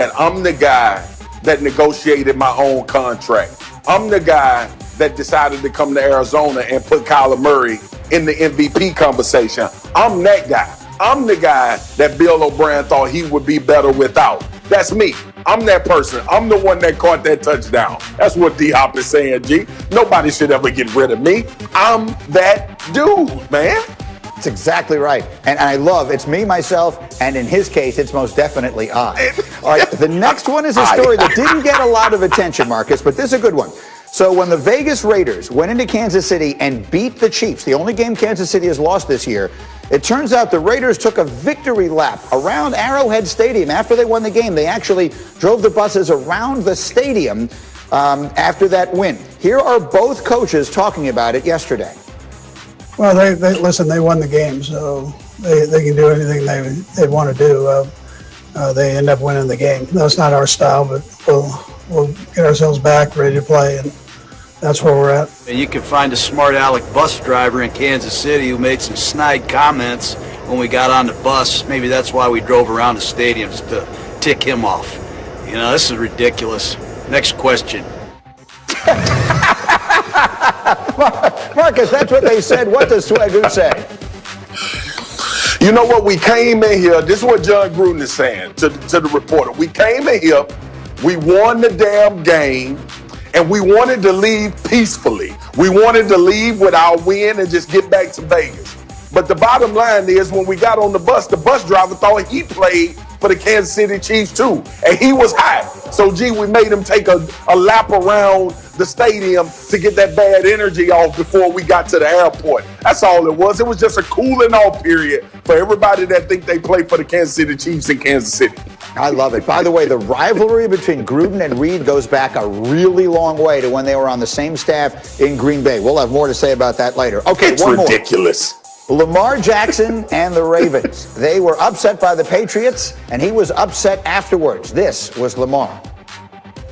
And I'm the guy that negotiated my own contract. I'm the guy that decided to come to Arizona and put Kyler Murray in the MVP conversation. I'm that guy. I'm the guy that Bill O'Brien thought he would be better without. That's me. I'm that person. I'm the one that caught that touchdown. That's what D-Hop is saying, G. Nobody should ever get rid of me. I'm that dude, man. That's exactly right. And I love it's me, myself, and in his case, it's most definitely I. All right, the next one is a story that didn't get a lot of attention, Marcus, but this is a good one. So when the Vegas Raiders went into Kansas City and beat the Chiefs, the only game Kansas City has lost this year, it turns out the Raiders took a victory lap around Arrowhead Stadium. After they won the game, they actually drove the buses around the stadium after that win. Here are both coaches talking about it yesterday. Well, they won the game, so they can do anything they want to do. They end up winning the game. That's not our style, but we'll get ourselves back, ready to play, and that's where we're at. And you can find a smart aleck bus driver in Kansas City who made some snide comments when we got on the bus. Maybe that's why we drove around the stadium, just to tick him off. You know, this is ridiculous. Next question. Marcus, that's what they said. What does Swagoo say? You know what? We came in here. This is what John Gruden is saying to the reporter. We came in here. We won the damn game. And we wanted to leave peacefully. We wanted to leave with our win and just get back to Vegas. But the bottom line is when we got on the bus driver thought he played for the Kansas City Chiefs too. And he was hot. So, gee, we made him take a lap around the stadium to get that bad energy off before we got to the airport. That's all it was. It was just a cooling off period for everybody that think they play for the Kansas City Chiefs in Kansas City. I love it. By the way, the rivalry between Gruden and Reed goes back a really long way to when they were on the same staff in Green Bay. We'll have more to say about that later. Okay, it's one ridiculous. More. Lamar Jackson and the Ravens. They were upset by the Patriots, and he was upset afterwards. This was Lamar.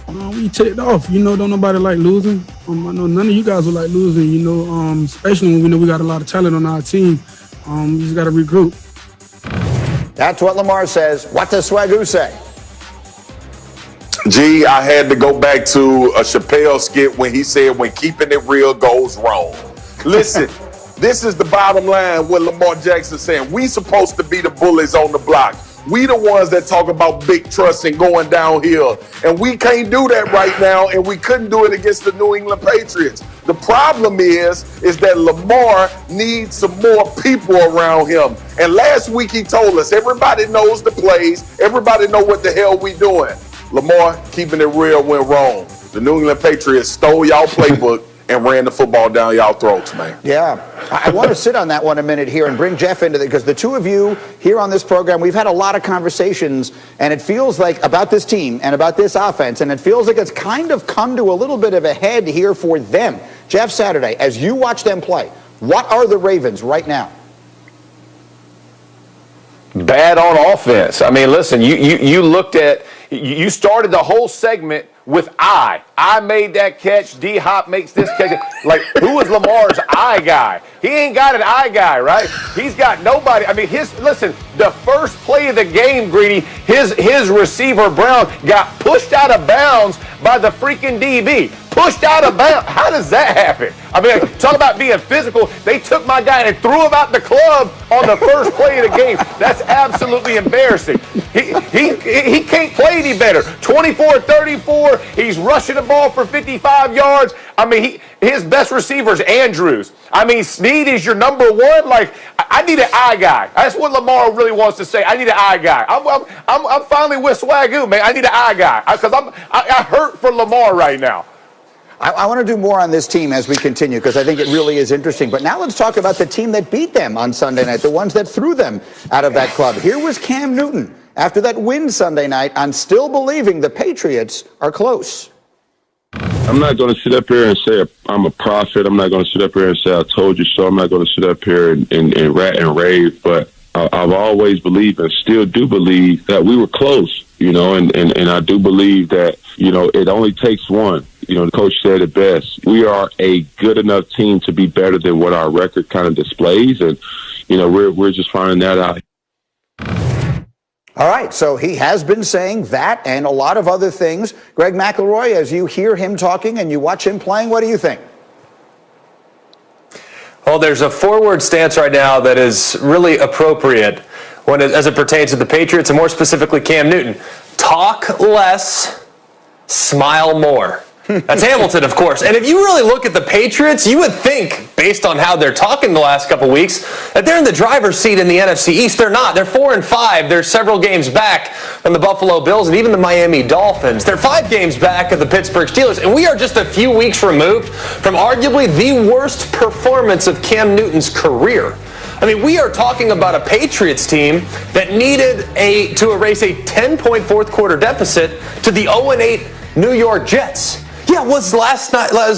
We ticked off. You know, don't nobody like losing. I know none of you guys will like losing, you know, especially when we know we got a lot of talent on our team. We just got to regroup. That's what Lamar says. What does Swagoo say? Gee, I had to go back to a Chappelle skit when he said, when keeping it real goes wrong. Listen, this is the bottom line what Lamar Jackson saying. We supposed to be the bullies on the block. We the ones that talk about big trust and going downhill. And we can't do that right now, and we couldn't do it against the New England Patriots. The problem is that Lamar needs some more people around him. And last week he told us, everybody knows the plays, everybody know what the hell we doing. Lamar, keeping it real went wrong. The New England Patriots stole y'all playbook and ran the football down y'all throats, man. Yeah. I want to sit on that one a minute here and bring Jeff into it, because the two of you here on this program, we've had a lot of conversations, and it feels like about this team and about this offense, and it feels like it's kind of come to a little bit of a head here for them. Jeff Saturday, as you watch them play, what are the Ravens right now? Bad on offense. I mean, listen, you looked at, you started the whole segment with I made that catch. D-Hop makes this catch. Like, who is Lamar's I guy? He ain't got an I guy, right? He's got nobody. I mean, listen, the first play of the game, Greedy, his receiver, Brown, got pushed out of bounds by the freaking DB. Pushed out of bounds. How does that happen? I mean, talk about being physical. They took my guy and threw him out the club on the first play of the game. That's absolutely embarrassing. He can't play any better. 24-34. He's rushing the ball for 55 yards. I mean, his best receiver is Andrews. I mean, Snead is your number one. Like, I need an I guy. That's what Lamar really wants to say. I need an I guy. I'm finally with Swagoo, man. I need an I guy because I hurt for Lamar right now. I want to do more on this team as we continue, because I think it really is interesting. But now let's talk about the team that beat them on Sunday night, the ones that threw them out of that club. Here was Cam Newton after that win Sunday night on still believing the Patriots are close. I'm not going to sit up here and say I'm a prophet. I'm not going to sit up here and say I told you so. I'm not going to sit up here and rat and rave. But I've always believed and still do believe that we were close, you know, and I do believe that, you know, it only takes one. You know, the coach said it best. We are a good enough team to be better than what our record kind of displays. And, you know, we're just finding that out. All right, so he has been saying that and a lot of other things. Greg McElroy, as you hear him talking and you watch him playing, what do you think? Well, there's a forward stance right now that is really appropriate as it pertains to the Patriots, and more specifically Cam Newton. Talk less, smile more. That's Hamilton, of course. And if you really look at the Patriots, you would think, based on how they're talking the last couple weeks, that they're in the driver's seat in the NFC East. They're not. They're 4-5. They're several games back from the Buffalo Bills and even the Miami Dolphins. They're 5 games back of the Pittsburgh Steelers. And we are just a few weeks removed from arguably the worst performance of Cam Newton's career. I mean, we are talking about a Patriots team that needed to erase a 10-point fourth quarter deficit to the 0-8 New York Jets. Yeah, was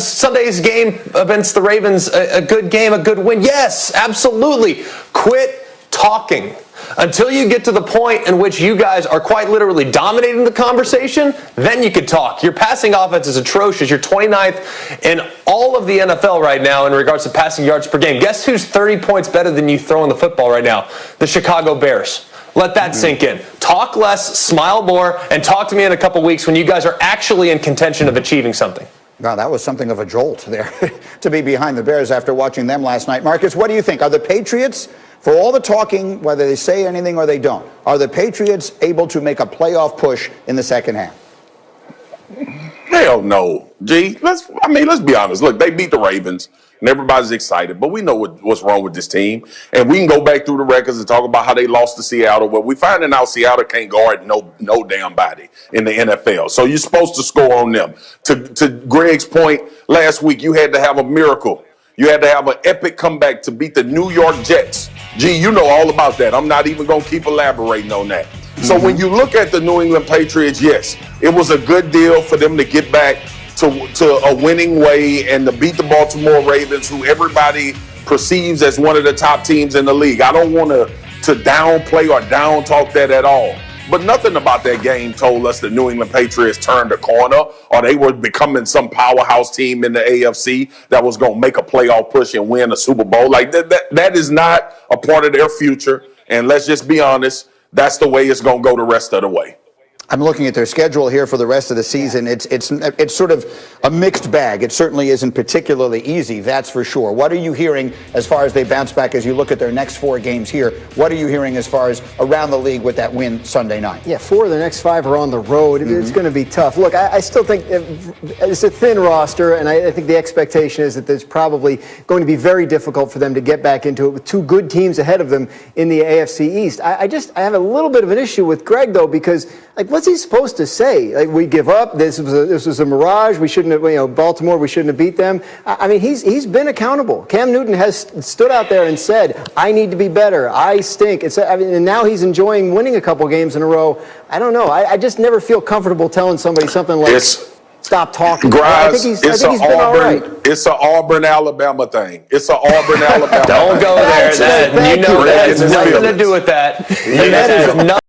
Sunday's game against the Ravens a good game, a good win? Yes, absolutely. Quit talking. Until you get to the point in which you guys are quite literally dominating the conversation, then you could talk. Your passing offense is atrocious. You're 29th in all of the NFL right now in regards to passing yards per game. Guess who's 30 points better than you throwing the football right now? The Chicago Bears. Let that sink in. Talk less, smile more, and talk to me in a couple weeks when you guys are actually in contention of achieving something. Wow, that was something of a jolt there to be behind the Bears after watching them last night. Marcus, what do you think? Are the Patriots, for all the talking, whether they say anything or they don't, are the Patriots able to make a playoff push in the second half? Hell no. G, let's be honest. Look, they beat the Ravens, and everybody's excited, but we know what's wrong with this team. And we can go back through the records and talk about how they lost to Seattle. Well, we finding out Seattle can't guard no damn body in the NFL. So you're supposed to score on them. To Greg's point, last week you had to have a miracle. You had to have an epic comeback to beat the New York Jets. G, you know all about that. I'm not even going to keep elaborating on that. So when you look at the New England Patriots, yes, it was a good deal for them to get back to a winning way and to beat the Baltimore Ravens, who everybody perceives as one of the top teams in the league. I don't want to downplay or down talk that at all. But nothing about that game told us the New England Patriots turned a corner or they were becoming some powerhouse team in the AFC that was going to make a playoff push and win a Super Bowl. Like that is not a part of their future. And let's just be honest, that's the way it's going to go the rest of the way. I'm looking at their schedule here for the rest of the season. It's sort of a mixed bag. It certainly isn't particularly easy, that's for sure. What are you hearing as far as they bounce back as you look at their next 4 games here? What are you hearing as far as around the league with that win Sunday night? Yeah, 4 of the next 5 are on the road. It's going to be tough. Look, I still think it's a thin roster, and I think the expectation is that there's probably going to be very difficult for them to get back into it with 2 good teams ahead of them in the AFC East. I have a little bit of an issue with Greg, though, because what's he supposed to say? Like, we give up. This was a mirage. We shouldn't have. Baltimore. We shouldn't have beat them. I mean, he's been accountable. Cam Newton has stood out there and said, "I need to be better. I stink." And now he's enjoying winning a couple games in a row. I don't know. I just never feel comfortable telling somebody something like, "Stop talking." I think he's been all right. It's an Auburn, Alabama thing. It's an Auburn, Alabama. Don't go there. That has nothing to do with that. That has nothing.